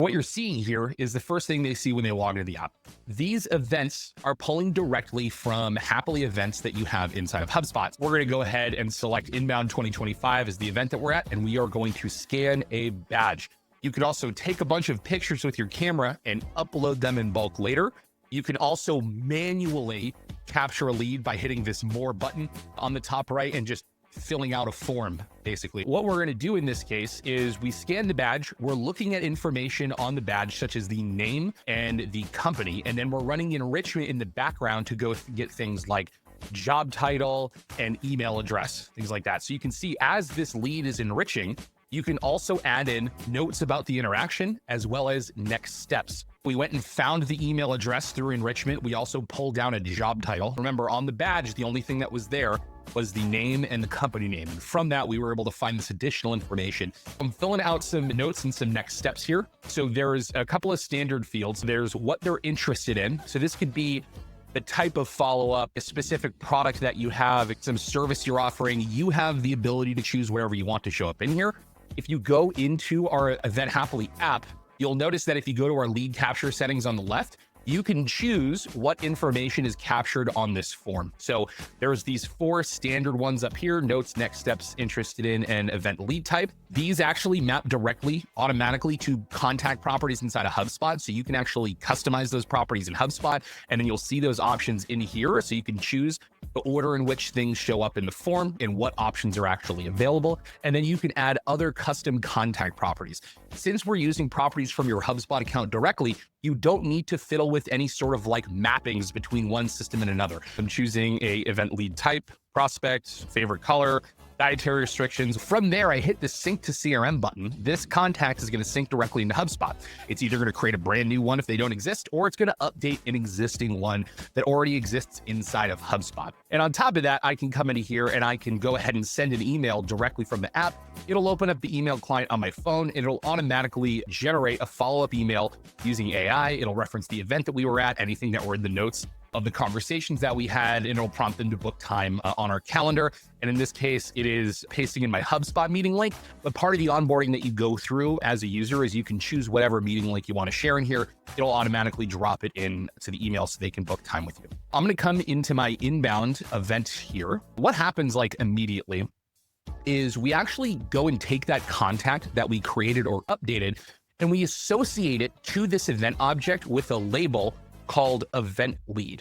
What you're seeing here is the first thing they see when they log into the app. These events are pulling directly from Happily events that you have inside of HubSpot. We're going to go ahead and select Inbound 2025 as the event that we're at, and we are going to scan a badge. You could also take a bunch of pictures with your camera and upload them in bulk later. You can also manually capture a lead by hitting this More button on the top right and just filling out a form, basically. What we're going to do in this case is we scan the badge. We're looking at information on the badge, such as the name and the company. And then we're running enrichment in the background to go get things like job title and email address, things like that. So you can see as this lead is enriching, you can also add in notes about the interaction as well as next steps. We went and found the email address through enrichment. We also pulled down a job title. Remember, on the badge, the only thing that was there was the name and the company name. And from that, we were able to find this additional information. I'm filling out some notes and some next steps here. So there's a couple of standard fields. There's what they're interested in. So this could be the type of follow-up, a specific product that you have, some service you're offering. You have the ability to choose wherever you want to show up in here. If you go into our Event Happily app, you'll notice that if you go to our lead capture settings on the left, you can choose what information is captured on this form. So there's these 4 standard ones up here: notes, next steps, interested in, and event lead type. These actually map directly, automatically to contact properties inside of HubSpot. So you can actually customize those properties in HubSpot, and then you'll see those options in here. So you can choose the order in which things show up in the form and what options are actually available. And then you can add other custom contact properties. Since we're using properties from your HubSpot account directly, you don't need to fiddle with any sort of like mappings between one system and another. I'm choosing a event lead type, prospect, favorite color, dietary restrictions. From there, I hit the sync to CRM button. This contact is going to sync directly into HubSpot. It's either going to create a brand new one if they don't exist, or it's going to update an existing one that already exists inside of HubSpot. And on top of that, I can come into here and I can go ahead and send an email directly from the app. It'll open up the email client on my phone, and it'll automatically generate a follow-up email using AI. It'll reference the event that we were at, anything that were in the notes of the conversations that we had, and it'll prompt them to book time on our calendar. And in this case, it is pasting in my HubSpot meeting link. But part of the onboarding that you go through as a user is you can choose whatever meeting link you want to share in here. It'll automatically drop it in to the email so they can book time with you. I'm going to come into my inbound event here. What happens like immediately is we actually go and take that contact that we created or updated, and we associate it to this event object with a label called event lead.